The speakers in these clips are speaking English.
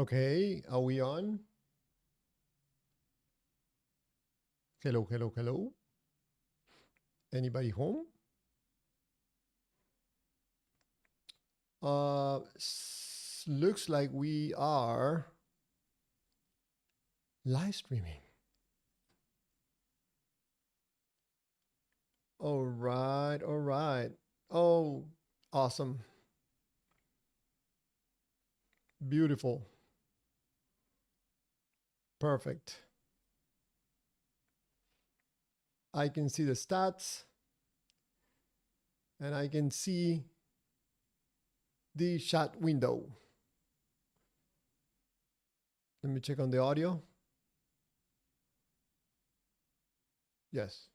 Okay, are we on? Hello, hello, hello. Anybody home? Looks like we are live streaming. All right, all right. Oh, awesome. Beautiful. Perfect. I can see the stats and I can see the chat window. Let me check on the audio. Yes.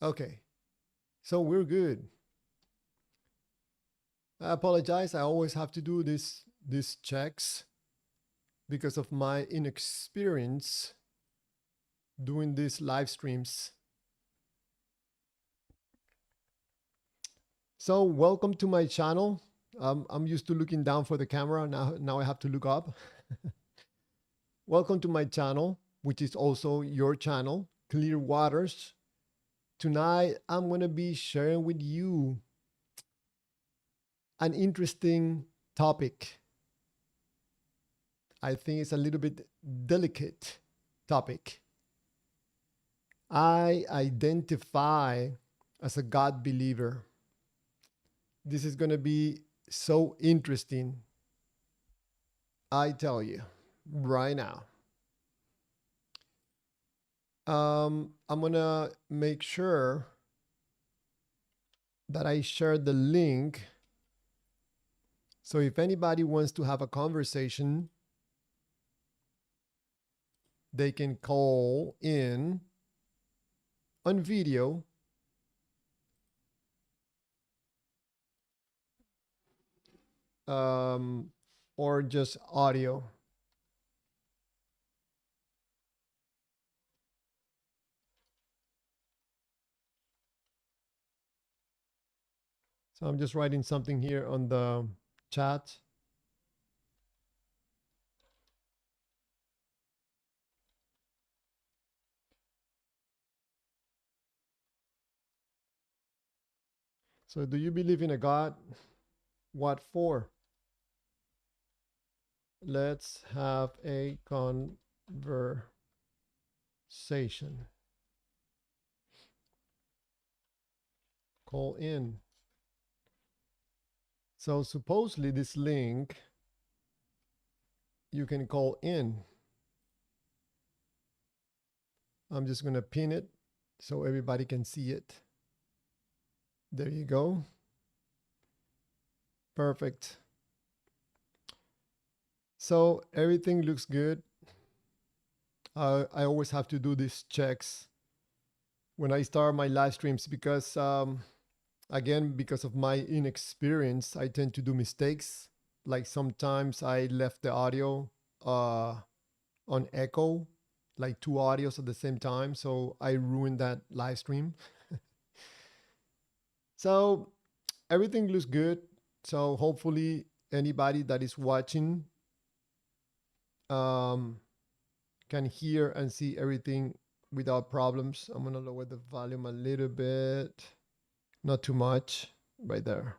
Okay. So we're good. I apologize. I always have to do these checks because of my inexperience doing these live streams. So welcome to my channel. I'm used to looking down for the camera. Now I have to look up. Welcome to my channel, which is also your channel, Clear Waters. Tonight, I'm going to be sharing with you an interesting topic. I think it's a little bit delicate topic. I identify as a God believer. This is going to be so interesting. I tell you right now. I'm going to make sure that I share the link. So if anybody wants to have a conversation, they can call in on video or just audio. So I'm just writing something here on the chat. So do you believe in a God? What for? Let's have a conversation. Call in. So supposedly this link, you can call in. I'm just going to pin it so everybody can see it. There you go. Perfect. So everything looks good. I always have to do these checks when I start my live streams because, again, because of my inexperience, I tend to do mistakes. Like sometimes I left the audio on echo, like two audios at the same time. So I ruined that live stream. So everything looks good. So hopefully anybody that is watching um, can hear and see everything without problems. I'm gonna lower the volume a little bit, not too much, right there.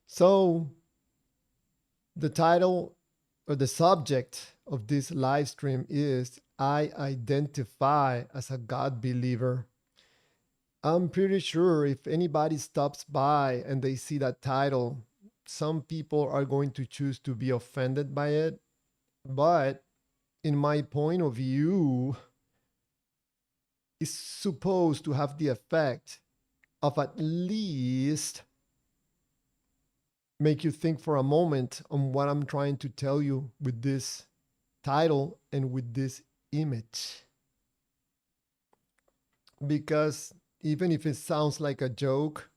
So the title or the subject of this live stream is I identify as a God believer. I'm pretty sure if anybody stops by and they see that title, some people are going to choose to be offended by it. But in my point of view, it's supposed to have the effect of at least make you think for a moment on what I'm trying to tell you with this title and with this image. Because even if it sounds like a joke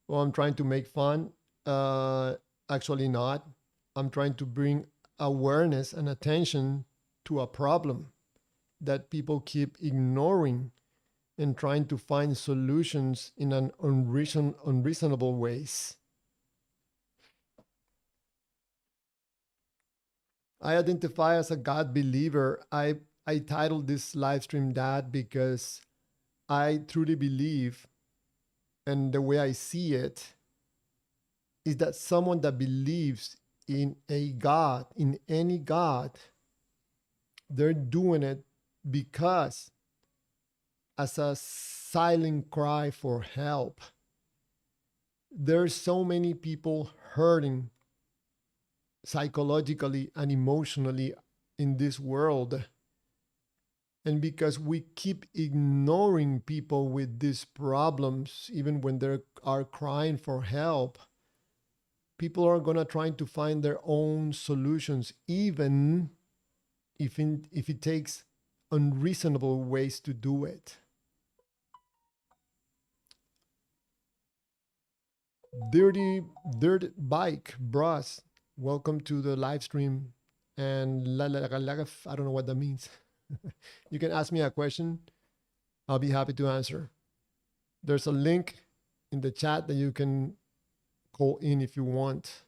or I'm trying to make fun, uh, actually not. I'm trying to bring awareness and attention to a problem that people keep ignoring and trying to find solutions in an unreasonable ways. I identify as a God believer. I titled this live stream that because I truly believe, and the way I see it is that someone that believes in a God, in any God, they're doing it because as a silent cry for help. There's so many people hurting psychologically and emotionally in this world. And because we keep ignoring people with these problems, even when they are crying for help, people are going to try to find their own solutions, even if it takes unreasonable ways to do it. Dirty Dirt Bike Bros, welcome to the live stream. And I don't know what that means. You can ask me a question. I'll be happy to answer. There's a link in the chat that you can call in if you want.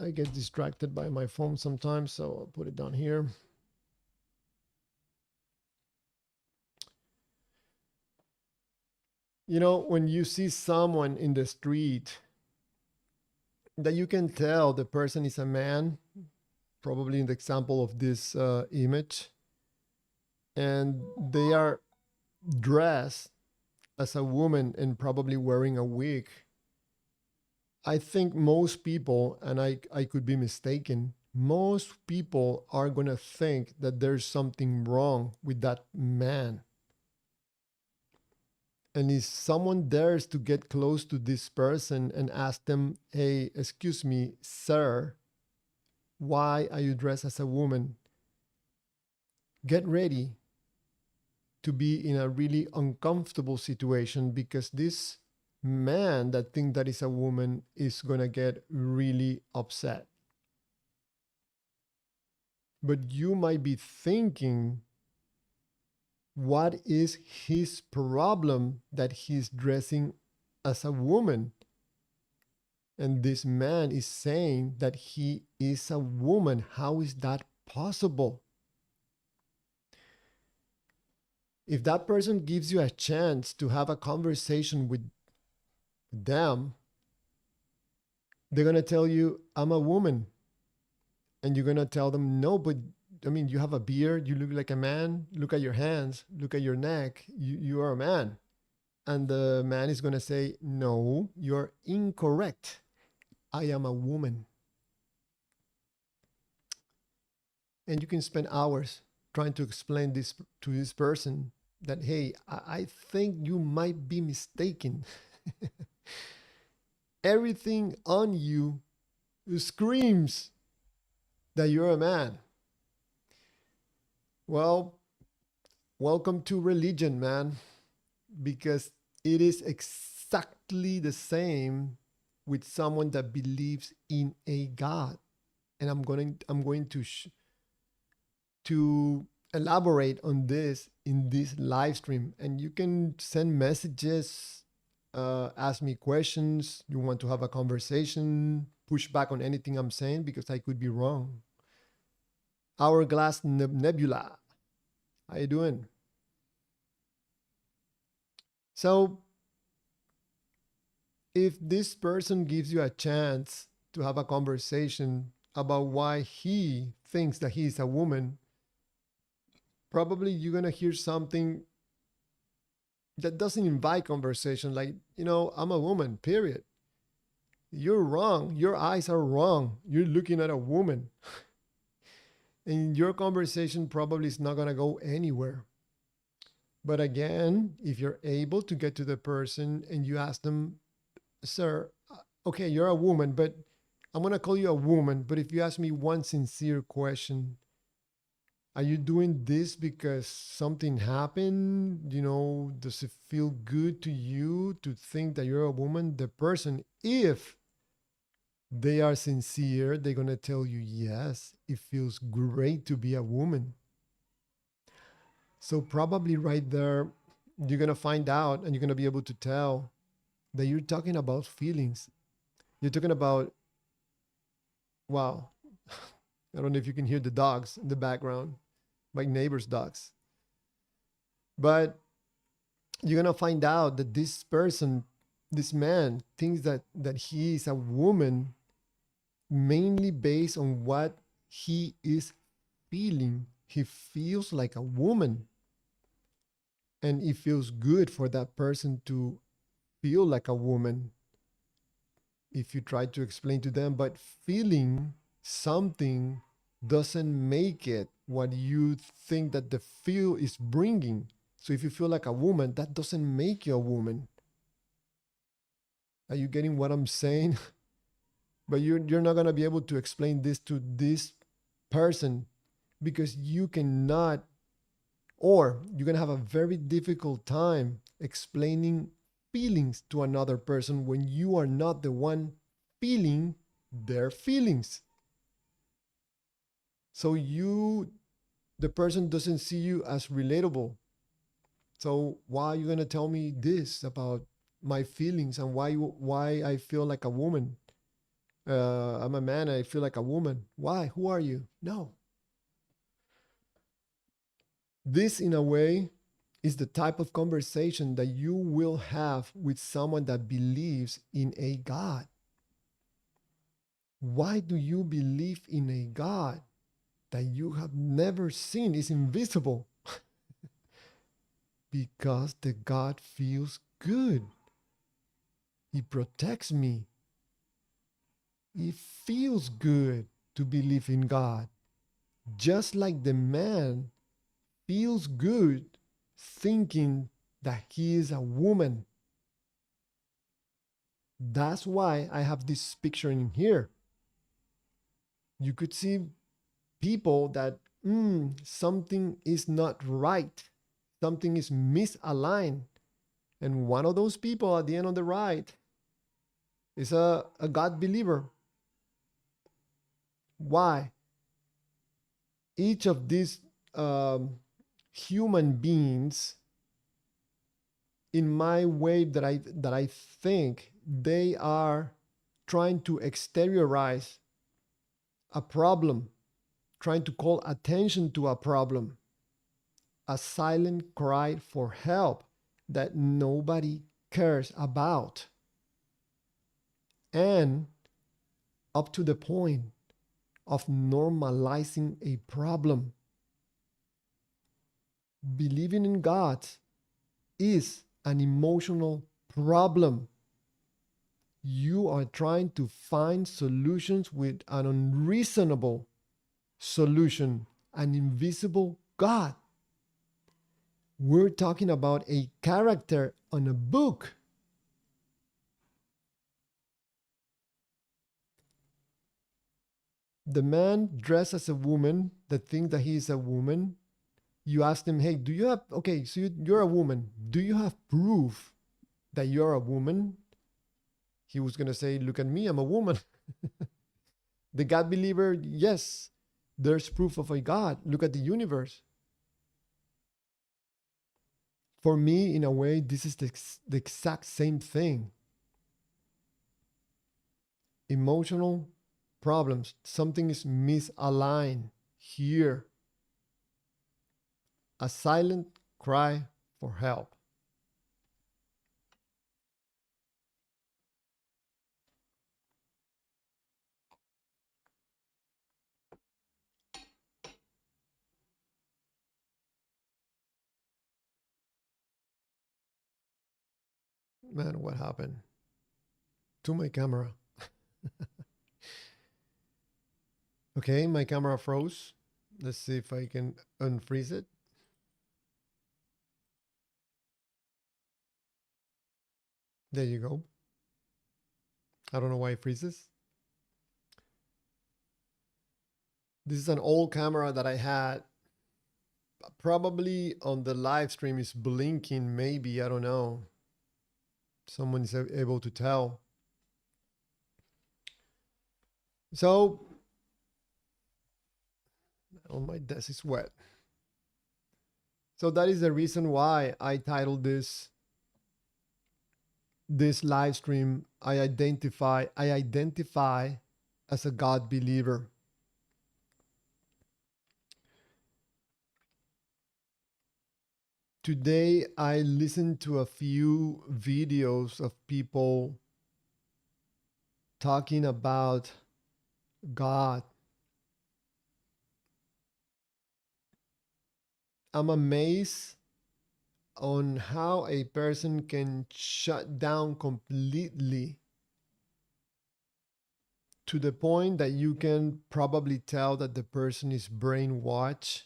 I get distracted by my phone sometimes, so I'll put it down here. You know, when you see someone in the street that you can tell the person is a man, probably in the example of this image, and they are dressed as a woman and probably wearing a wig. I think most people, and I could be mistaken, most people are going to think that there's something wrong with that man. And if someone dares to get close to this person and ask them, hey, excuse me, sir, why are you dressed as a woman? Get ready to be in a really uncomfortable situation because this man that think that is a woman is going to get really upset. But you might be thinking, what is his problem that he's dressing as a woman? And this man is saying that he is a woman. How is that possible? If that person gives you a chance to have a conversation with them, they're going to tell you, I'm a woman. And you're going to tell them, no, but I mean, you have a beard, you look like a man, look at your hands, look at your neck, you are a man. And the man is going to say, no, you're incorrect. I am a woman. And you can spend hours trying to explain this to this person that, hey, I think you might be mistaken. Everything on you screams that you're a man. Well, welcome to religion, man, because it is exactly the same with someone that believes in a God. And I'm going to elaborate on this in this live stream. And you can send messages, ask me questions. You want to have a conversation, push back on anything I'm saying because I could be wrong. Hourglass Nebula, how you doing? So if this person gives you a chance to have a conversation about why he thinks that he's a woman, probably you're going to hear something that doesn't invite conversation, like, I'm a woman, period. You're wrong. Your eyes are wrong. You're looking at a woman. And your conversation probably is not going to go anywhere. But again, if you're able to get to the person and you ask them, sir, okay, you're a woman, but I'm going to call you a woman. But if you ask me one sincere question, are you doing this because something happened? Does it feel good to you to think that you're a woman? The person, if they are sincere, they're going to tell you, yes, it feels great to be a woman. So probably right there, you're going to find out and you're going to be able to tell that you're talking about feelings. You're talking about Wow. I don't know if you can hear the dogs in the background, my neighbor's dogs. But you're gonna find out that this person, this man, thinks that he is a woman mainly based on what he is feeling. He feels like a woman, and it feels good for that person to feel like a woman if you try to explain to them. But feeling something doesn't make it what you think that the feel is bringing. So if you feel like a woman, that doesn't make you a woman. Are you getting what I'm saying? But you're not gonna be able to explain this to this person because you cannot, or you're gonna have a very difficult time explaining feelings to another person when you are not the one feeling their feelings. So the person doesn't see you as relatable. So why are you gonna tell me this about my feelings and why I feel like a woman? I'm a man. I feel like a woman. Why? Who are you? No. This, in a way, is the type of conversation that you will have with someone that believes in a God. Why do you believe in a God that you have never seen? Is invisible? Because the God feels good. He protects me. It feels good to believe in God. Just like the man feels good thinking that he is a woman. That's why I have this picture in here. You could see people that something is not right, something is misaligned. And one of those people at the end on the right is a God believer. Why? Each of these human beings, in my way that I think, they are trying to exteriorize a problem, trying to call attention to a problem, a silent cry for help that nobody cares about, and up to the point of normalizing a problem. Believing in God is an emotional problem. You are trying to find solutions with an unreasonable solution, an invisible God. We're talking about a character on a book. The man dressed as a woman that thinks that he is a woman. You ask him, hey, do you have, okay, so you're a woman. Do you have proof that you're a woman? He was going to say, look at me, I'm a woman. The God believer, yes, there's proof of a God. Look at the universe. For me, in a way, this is the exact same thing. Emotional problems, something is misaligned here. A silent cry for help. Man, what happened to my camera? Okay, my camera froze. Let's see if I can unfreeze it. There you go. I don't know why it freezes. This is an old camera that I had. Probably on the live stream is blinking, maybe. I don't know. Someone is able to tell. So, oh, my desk is wet. So that is the reason why I titled this live stream. I identify as a God believer. Today, I listened to a few videos of people talking about God. I'm amazed on how a person can shut down completely to the point that you can probably tell that the person is brainwashed.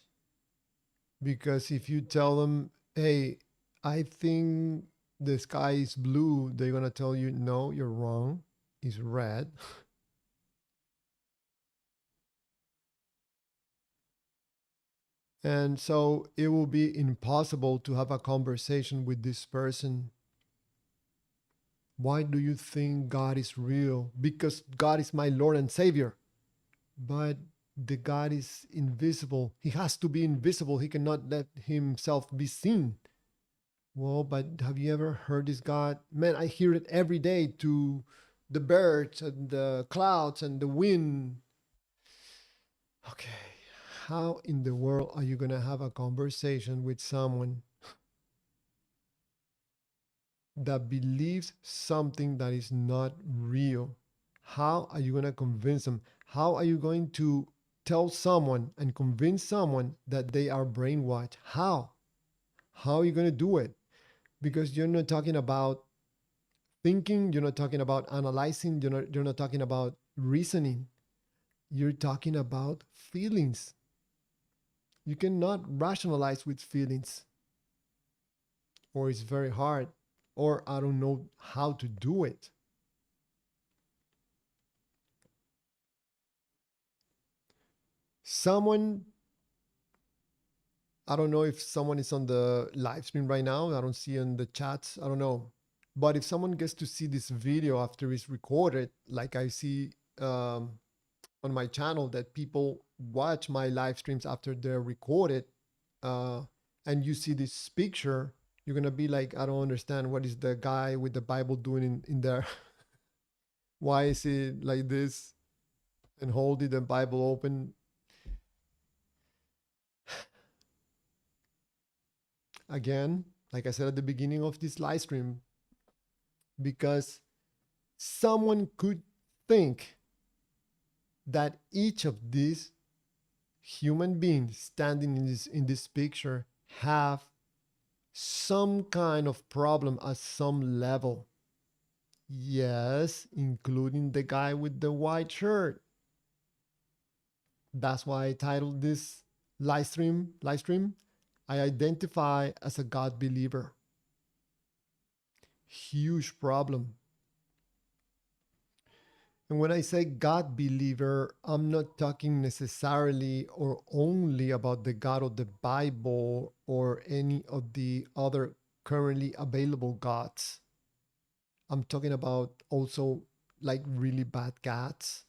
Because if you tell them, hey, I think the sky is blue, they're going to tell you, no, you're wrong. It's red. And so it will be impossible to have a conversation with this person. Why do you think God is real? Because God is my Lord and Savior. But the God is invisible. He has to be invisible. He cannot let himself be seen. Well, but have you ever heard this God? Man, I hear it every day to the birds and the clouds and the wind. Okay, how in the world are you going to have a conversation with someone that believes something that is not real? How are you going to convince them? How are you going to tell someone and convince someone that they are brainwashed? How? How are you going to do it? Because you're not talking about thinking, you're not talking about analyzing, you're not talking about reasoning. You're talking about feelings. You cannot rationalize with feelings, or it's very hard, or I don't know how to do it. Someone, I don't know if someone is on the live stream right now. I don't see in the chats. I don't know. But if someone gets to see this video after it's recorded, like I see on my channel that people watch my live streams after they're recorded, uh, and you see this picture, you're gonna be like, I don't understand what is the guy with the Bible doing in there. Why is he like this and holding the Bible open? Again, like I said at the beginning of this live stream, because someone could think that each of these human beings standing in this picture have some kind of problem at some level. Yes, including the guy with the white shirt. That's why I titled this live stream. I identify as a God believer. Huge problem. And when I say God believer, I'm not talking necessarily or only about the God of the Bible or any of the other currently available gods. I'm talking about also like really bad gods.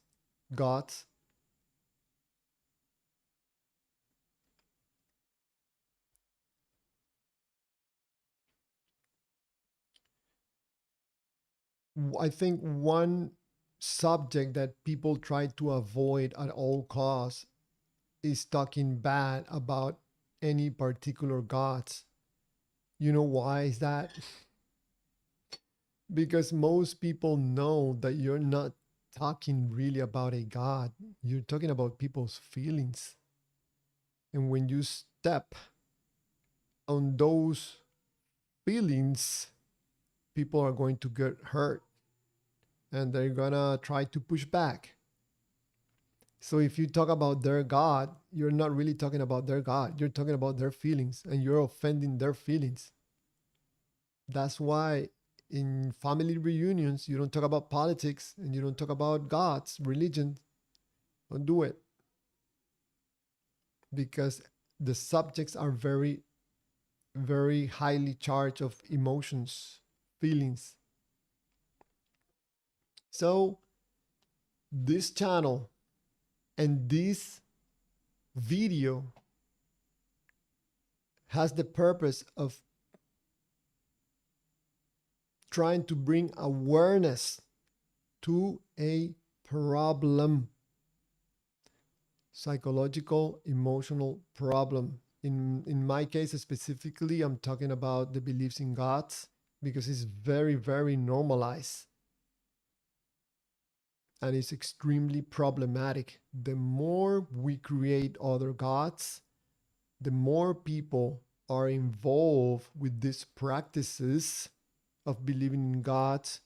I think one subject that people try to avoid at all costs is talking bad about any particular gods. You know why is that? Because most people know that you're not talking really about a god. You're talking about people's feelings. And when you step on those feelings, people are going to get hurt and they're gonna try to push back. So if you talk about their God, you're not really talking about their God. You're talking about their feelings and you're offending their feelings. That's why in family reunions, you don't talk about politics and you don't talk about gods, religion. Don't do it because the subjects are very, very highly charged of emotions, feelings. So this channel and this video has the purpose of trying to bring awareness to a problem, psychological, emotional problem. In my case specifically, I'm talking about the beliefs in gods because it's very, very normalized and it's extremely problematic. The more we create other gods, the more people are involved with these practices of believing in gods,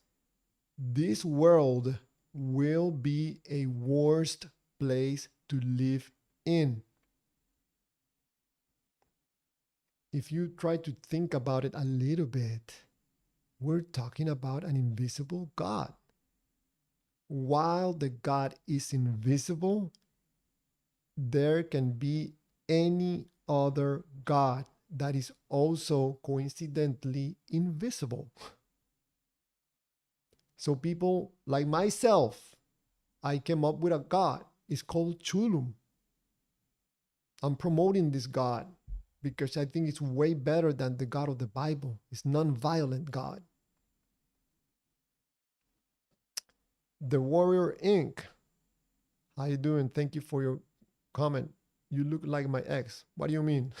this world will be a worst place to live in. If you try to think about it a little bit, we're talking about an invisible God. While the God is invisible, there can be any other God that is also coincidentally invisible. So people like myself, I came up with a God. It's called Chulum. I'm promoting this God because I think it's way better than the God of the Bible. It's non-violent God. The Warrior Inc. How you doing? Thank you for your comment. You look like my ex. What do you mean?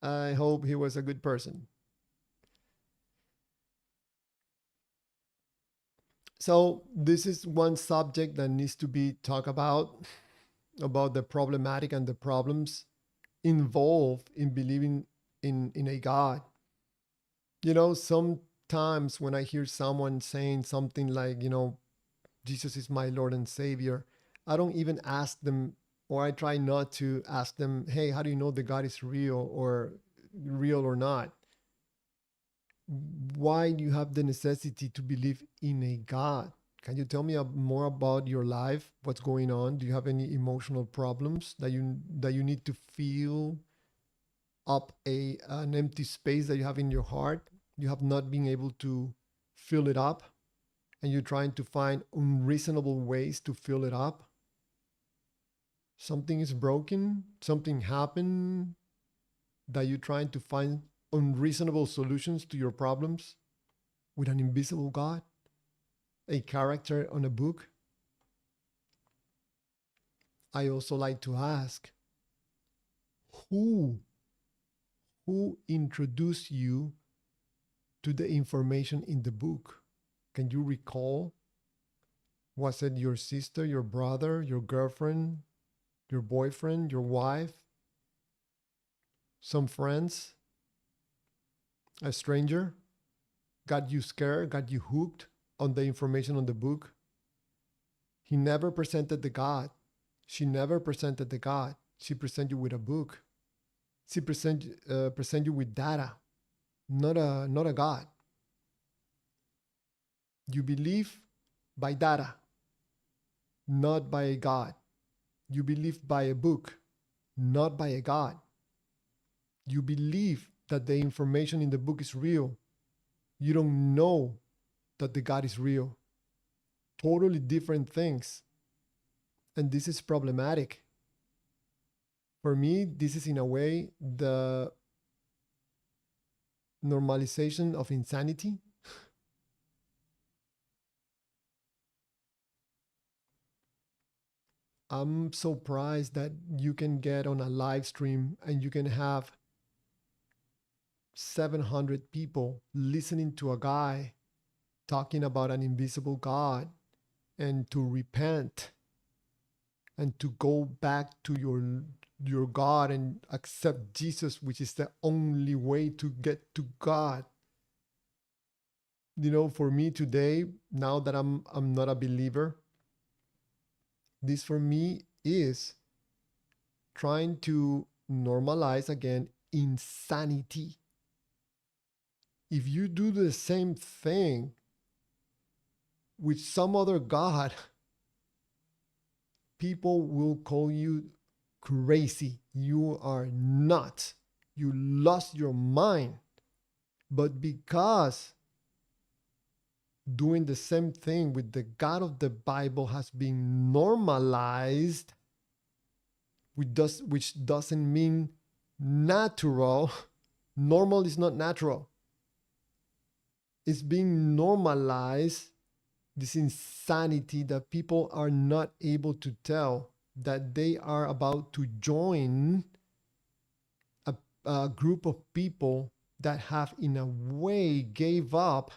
I hope he was a good person. So this is one subject that needs to be talked about the problematic and the problems involved in believing in a God. You know, sometimes when I hear someone saying something like, Jesus is my Lord and Savior, I don't even ask them, or I try not to ask them, hey, how do you know the God is real or not? Why do you have the necessity to believe in a God? Can you tell me more about your life? What's going on? Do you have any emotional problems that you need to fill up an empty space that you have in your heart? You have not been able to fill it up, and you're trying to find unreasonable ways to fill it up. Something is broken, something happened that you're trying to find unreasonable solutions to your problems with an invisible God, a character on a book. I also like to ask, who who introduced you to the information in the book? Can you recall? Was it your sister, your brother, your girlfriend, your boyfriend, your wife, some friends, a stranger? Got you scared, got you hooked on the information on the book? He never presented the God. She never presented the God. She presented you with a book. She present you with data, not a God. You believe by data, not by a God. You believe by a book, not by a God. You believe that the information in the book is real. You don't know that the God is real. Totally different things. And this is problematic. For me, this is in a way the normalization of insanity. I'm surprised that you can get on a live stream and you can have 700 people listening to a guy talking about an invisible God and to repent and to go back to your God and accept Jesus, which is the only way to get to God. For me today, now that I'm not a believer, this for me is trying to normalize again insanity. If you do the same thing with some other God, people will call you crazy. You are nuts. You lost your mind. But because doing the same thing with the God of the Bible has been normalized, which doesn't mean natural. Normal is not natural. It's being normalized this insanity that people are not able to tell that they are about to join a, a group of people that have, in a way, gave up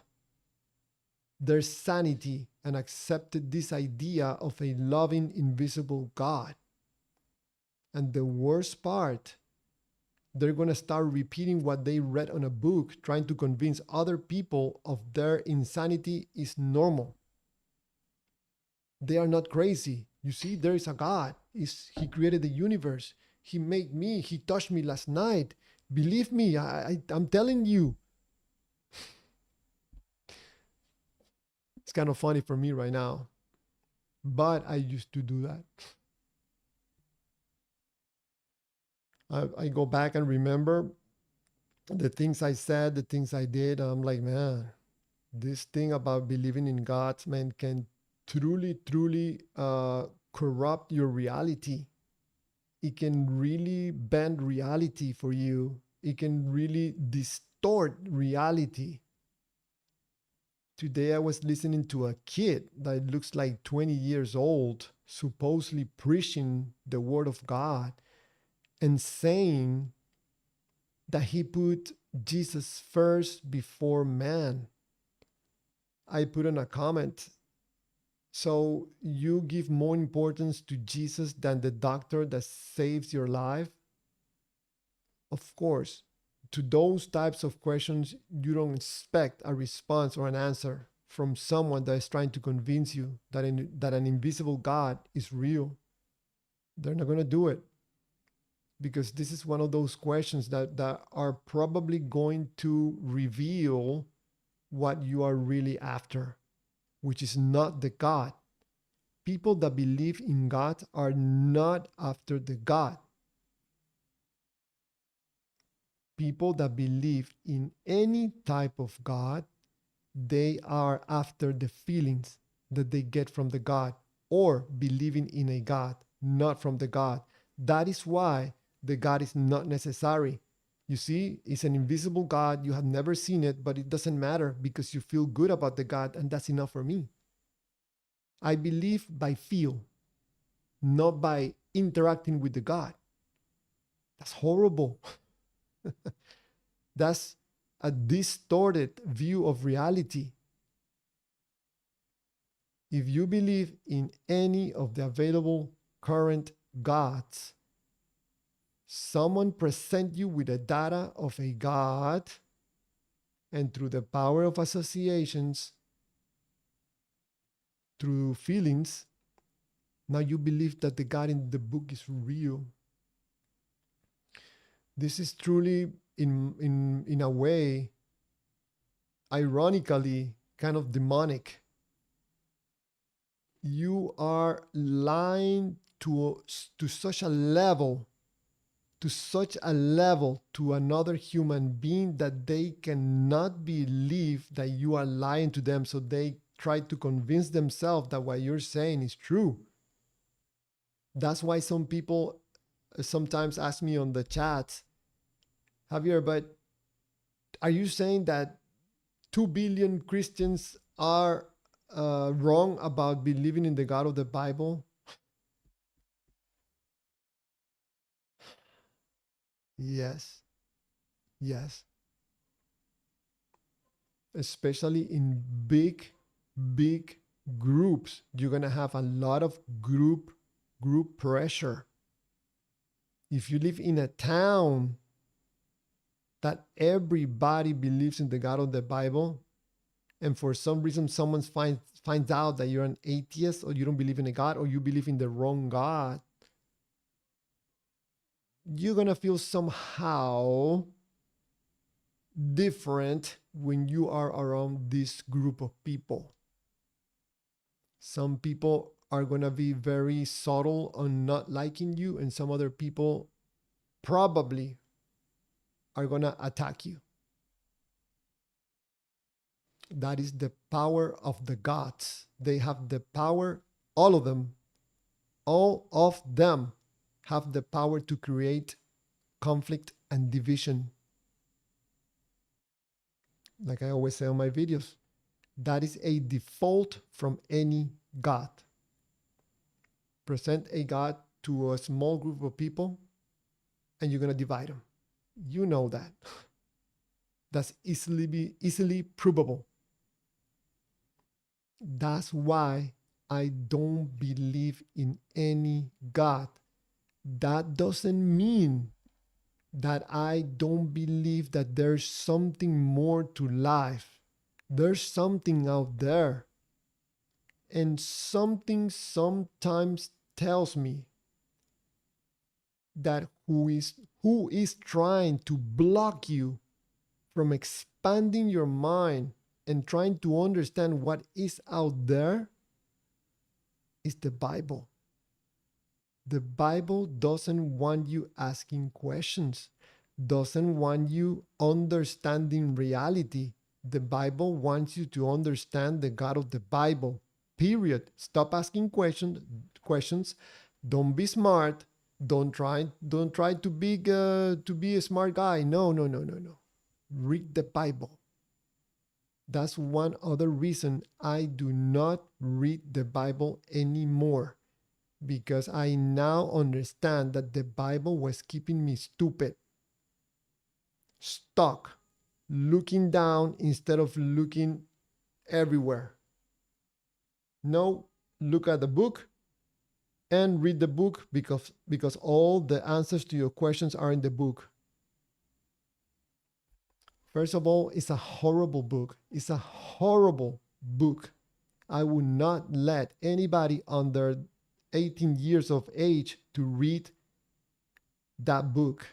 their sanity and accepted this idea of a loving, invisible God. And the worst part, they're going to start repeating what they read on a book, trying to convince other people of their insanity is normal. They are not crazy. You see, there is a God. He created the universe. He made me. He touched me last night. Believe me, I'm telling you. It's kind of funny for me right now, but I used to do that. I go back and remember the things I said, the things I did. I'm like, man, this thing about believing in God, man, can truly, truly corrupt your reality. It can really bend reality for you. It can really distort reality. Today I was listening to a kid that looks like 20 years old, supposedly preaching the word of God and saying that he put Jesus first before man. I put in a comment, so you give more importance to Jesus than the doctor that saves your life? Of course, to those types of questions, you don't expect a response or an answer from someone that is trying to convince you that, that an invisible God is real. They're not going to do it because this is one of those questions that are probably going to reveal what you are really after, which is not the God. People that believe in God are not after the God. People that believe in any type of God, they are after the feelings that they get from the God or believing in a God, not from the God. That is why the God is not necessary. You see, it's an invisible God. You have never seen it, but it doesn't matter because you feel good about the God, and that's enough for me. I believe by feel, not by interacting with the God. That's horrible. That's a distorted view of reality. If you believe in any of the available current gods, someone present you with the data of a god, and through the power of associations, through feelings, now you believe that the God in the book is real. This is truly, in a way, ironically, kind of demonic. You are lying to such a level, to another human being that they cannot believe that you are lying to them, so they try to convince themselves that what you're saying is true. That's why some people sometimes ask me on the chat, Javier, but are you saying that 2 billion Christians are wrong about believing in the God of the Bible? Yes, yes. Especially in big groups, you're gonna have a lot of group pressure. If you live in a town that everybody believes in the God of the Bible, and for some reason someone finds out that you're an atheist or you don't believe in a God or you believe in the wrong God, you're gonna feel somehow different when you are around this group of people. Some people are going to be very subtle on not liking you, and some other people probably are going to attack you. That is the power of the gods. They have the power, all of them have the power to create conflict and division. Like I always say on my videos, That is a default from any God. Present a God to a small group of people and you're going to divide them. You know that. That's easily provable. That's why I don't believe in any God. That doesn't mean that I don't believe that there's something more to life. There's something out there. And something sometimes tells me that who is trying to block you from expanding your mind and trying to understand what is out there is the Bible. The Bible doesn't want you asking questions, doesn't want you understanding reality. The Bible wants you to understand the God of the Bible. Period. Stop asking questions. Don't be smart. Don't try to be a smart guy. No, no, no, no, no. Read the Bible. That's one other reason I do not read the Bible anymore, because I now understand that the Bible was keeping me stupid, stuck, looking down instead of looking everywhere. No, look at the book and read the book, because all the answers to your questions are in the book. First of all, it's a horrible book. It's a horrible book. I would not let anybody under 18 years of age to read that book,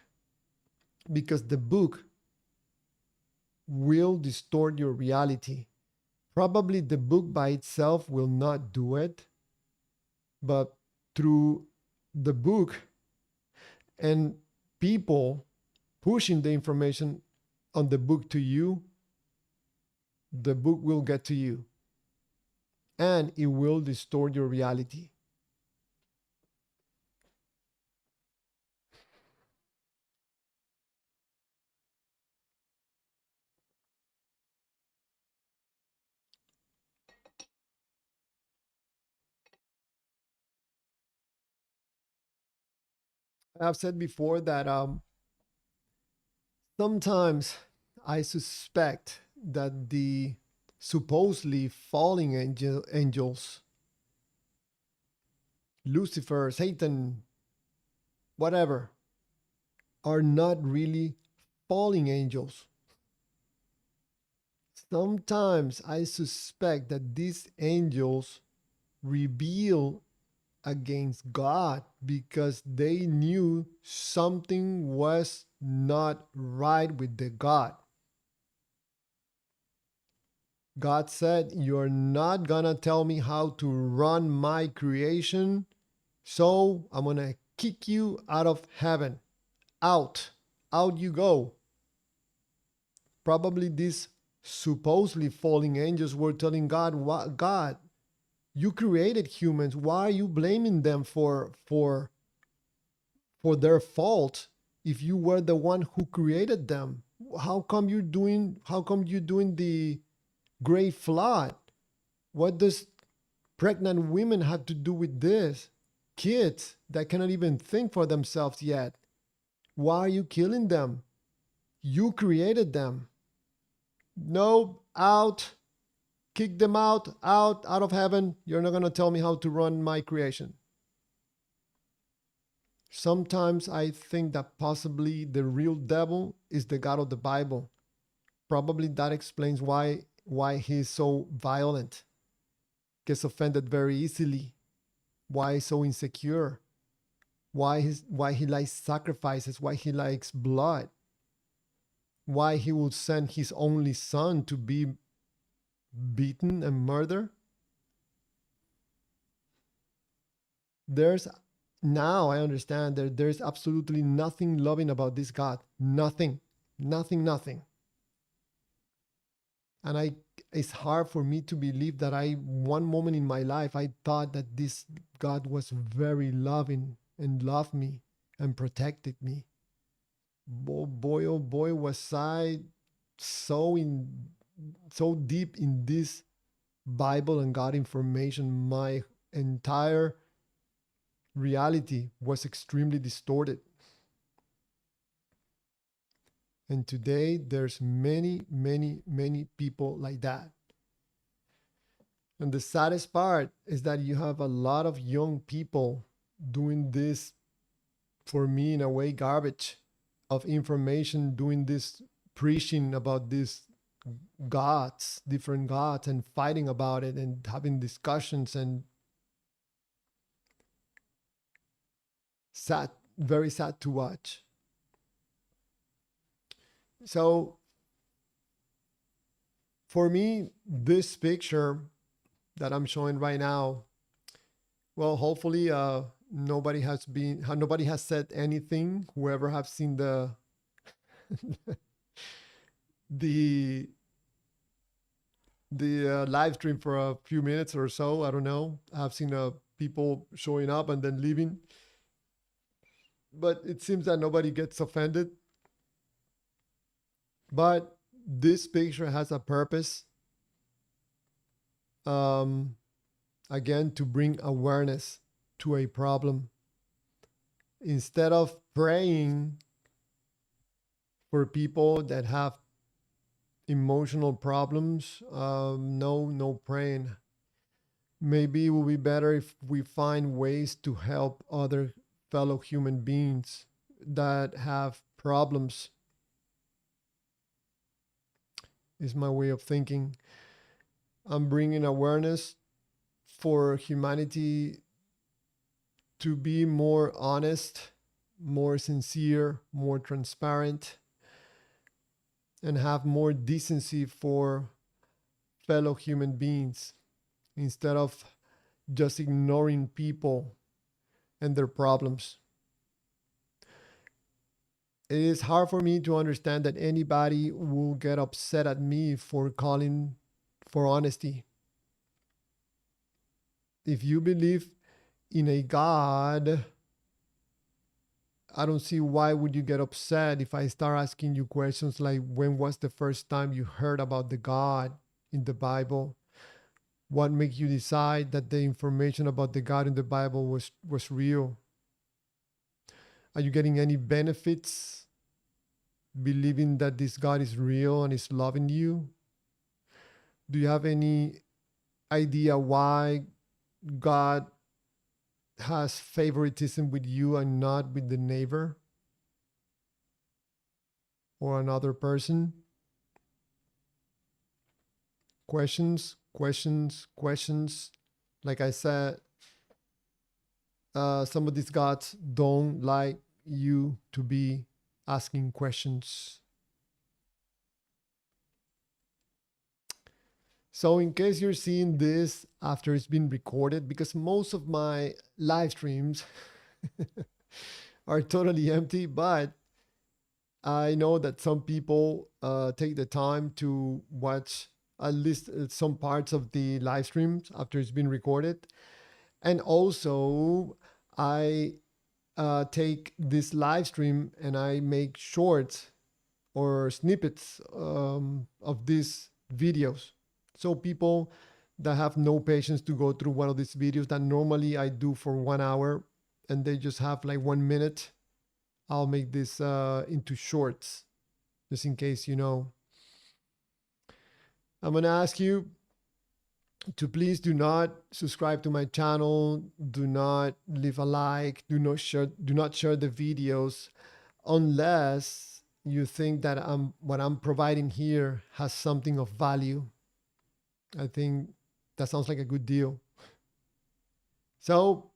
because the book will distort your reality. Probably the book by itself will not do it, but through the book and people pushing the information on the book to you, the book will get to you and it will distort your reality. I've said before that sometimes I suspect that the supposedly falling angels, Lucifer, Satan, whatever, are not really falling angels. Sometimes I suspect that these angels rebel against God because they knew something was not right with the God. God said, "You're not gonna tell me how to run my creation, so I'm gonna kick you out of heaven. Out. Out you go." Probably these supposedly falling angels were telling God, "What, God, you created humans. Why are you blaming them for their fault if you were the one who created them? How come you doing the great flood? What does pregnant women have to do with this? Kids that cannot even think for themselves yet. Why are you killing them? You created them. No, out. Kick them out of heaven. You're not going to tell me how to run my creation." Sometimes I think that possibly the real devil is the God of the Bible. Probably that explains why he's so violent, gets offended very easily, why he's so insecure, why he likes sacrifices, why he likes blood, why he would send his only son to be beaten and murdered. There's Now I understand that there's absolutely nothing loving about this God. Nothing. Nothing, nothing. And it's hard for me to believe that one moment in my life I thought that this God was very loving and loved me and protected me. Boy, oh boy, was I so in so deep in this Bible and God information, my entire reality was extremely distorted. And today there's many, many, many people like that. And the saddest part is that you have a lot of young people doing this, for me, in a way, garbage of information, doing this, preaching about these gods, different gods, and fighting about it and having discussions, and sad, very sad to watch. So for me, this picture that I'm showing right now, well, hopefully, nobody has said anything. Whoever have seen the live stream for a few minutes or so, I don't know. I've seen people showing up and then leaving, but it seems that nobody gets offended. But this picture has a purpose. Um, Again, to bring awareness to a problem. Instead of praying for people that have emotional problems, no praying. Maybe it will be better if we find ways to help other fellow human beings that have problems, is my way of thinking. I'm bringing awareness for humanity to be more honest, more sincere, more transparent, and have more decency for fellow human beings instead of just ignoring people and their problems. It is hard for me to understand that anybody will get upset at me for calling for honesty. If you believe in a God, I don't see why would you get upset if I start asking you questions like, when was the first time you heard about the God in the Bible? What makes you decide that the information about the God in the Bible was real? Are you getting any benefits believing that this God is real and is loving you? Do you have any idea why God has favoritism with you and not with the neighbor or another person? Questions, questions, questions. Like I said, some of these gods don't like you to be asking questions. So, in case you're seeing this after it's been recorded, because most of my live streams are totally empty, but I know that some people take the time to watch at least some parts of the live streams after it's been recorded. And also, I take this live stream and I make shorts or snippets of these videos. So people that have no patience to go through one of these videos that normally I do for 1 hour and they just have like 1 minute, I'll make this into shorts, just in case you know. I'm gonna ask you to please do not subscribe to my channel, do not leave a like, do not share the videos unless you think that what I'm providing here has something of value. I think that sounds like a good deal. So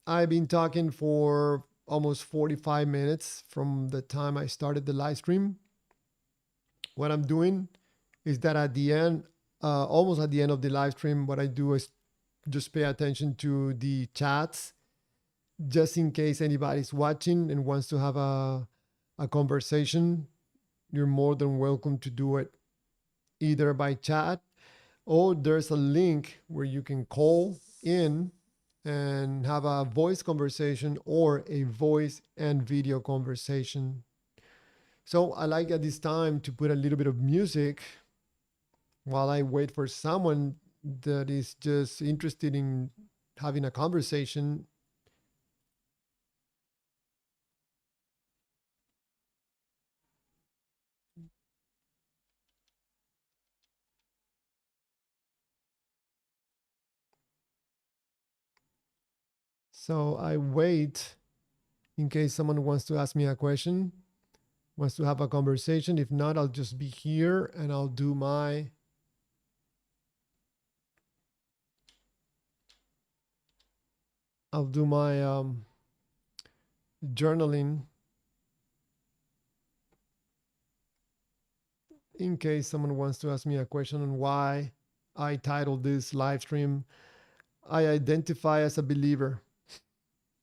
I've been talking for almost 45 minutes from the time I started the live stream. What I'm doing is that at the end, almost at the end of the live stream, what I do is just pay attention to the chats, just in case anybody's watching and wants to have a conversation. You're more than welcome to do it either by chat, or there's a link where you can call in and have a voice conversation or a voice and video conversation. So I like at this time to put a little bit of music while I wait for someone that is just interested in having a conversation. So I wait in case someone wants to ask me a question, wants to have a conversation. If not, I'll just be here and I'll do my journaling in case someone wants to ask me a question on why I titled this live stream I identify as a believer.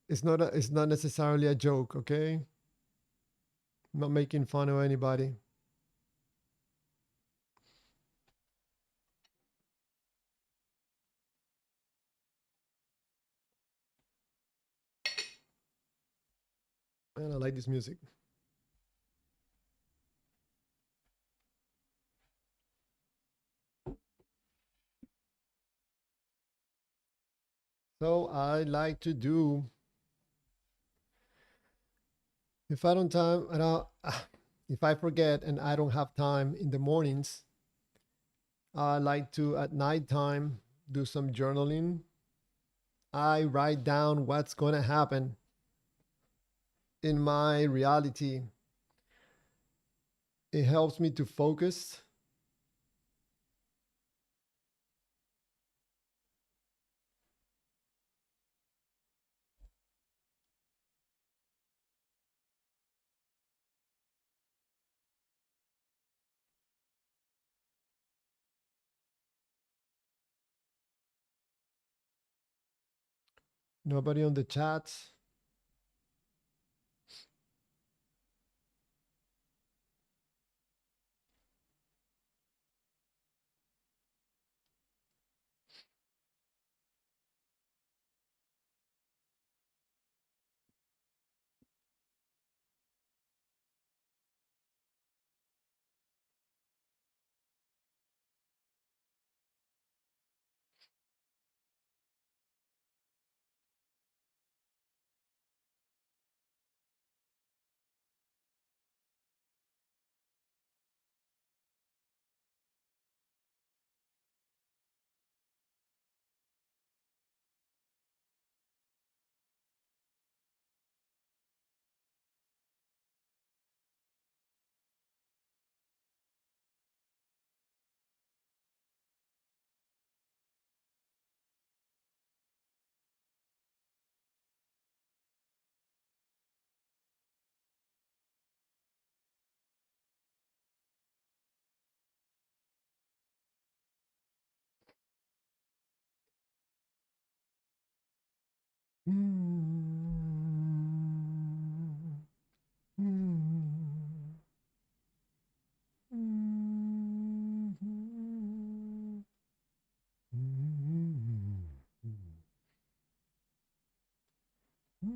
It's not necessarily a joke, okay? I'm not making fun of anybody. And I like this music. So I like to do if I don't time and if I forget and I don't have time in the mornings, I like to at nighttime do some journaling. I write down what's going to happen in my reality. It helps me to focus. Nobody on the chat. Mm, mm, mm, mm, mm.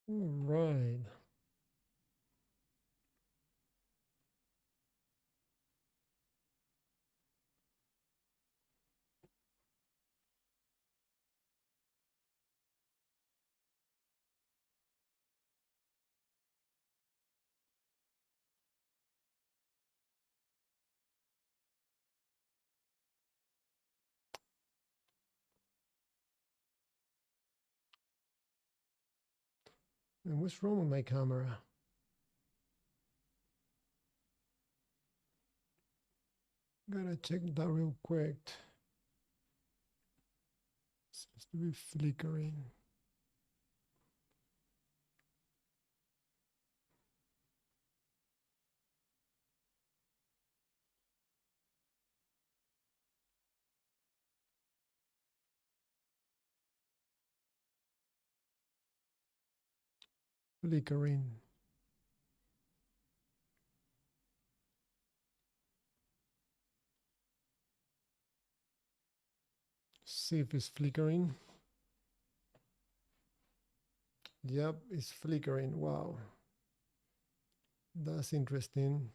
All right. And what's wrong with my camera? Gotta check that real quick. Seems to be flickering. Flickering. See if it's flickering. Yep, it's flickering. Wow. That's interesting.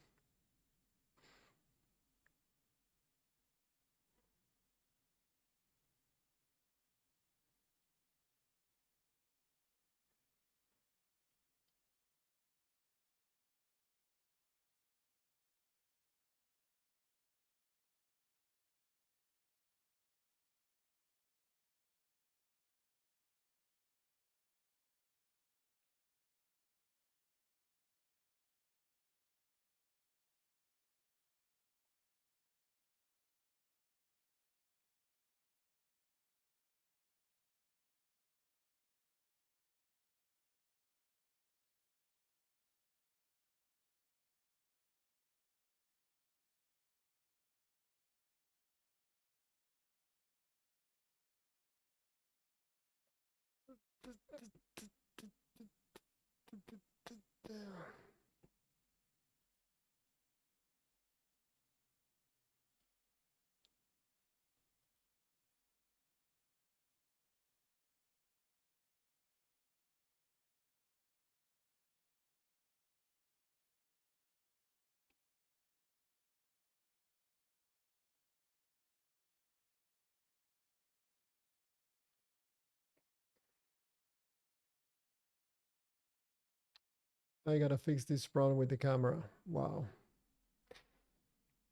I gotta fix this problem with the camera. Wow.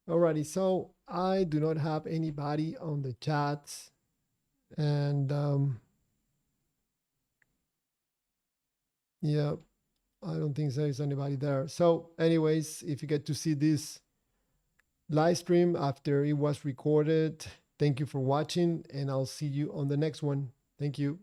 Alrighty, so I do not have anybody on the chat, and yeah, I don't think there's anybody there. So, anyways, if you get to see this live stream after it was recorded, thank you for watching, and I'll see you on the next one. Thank you.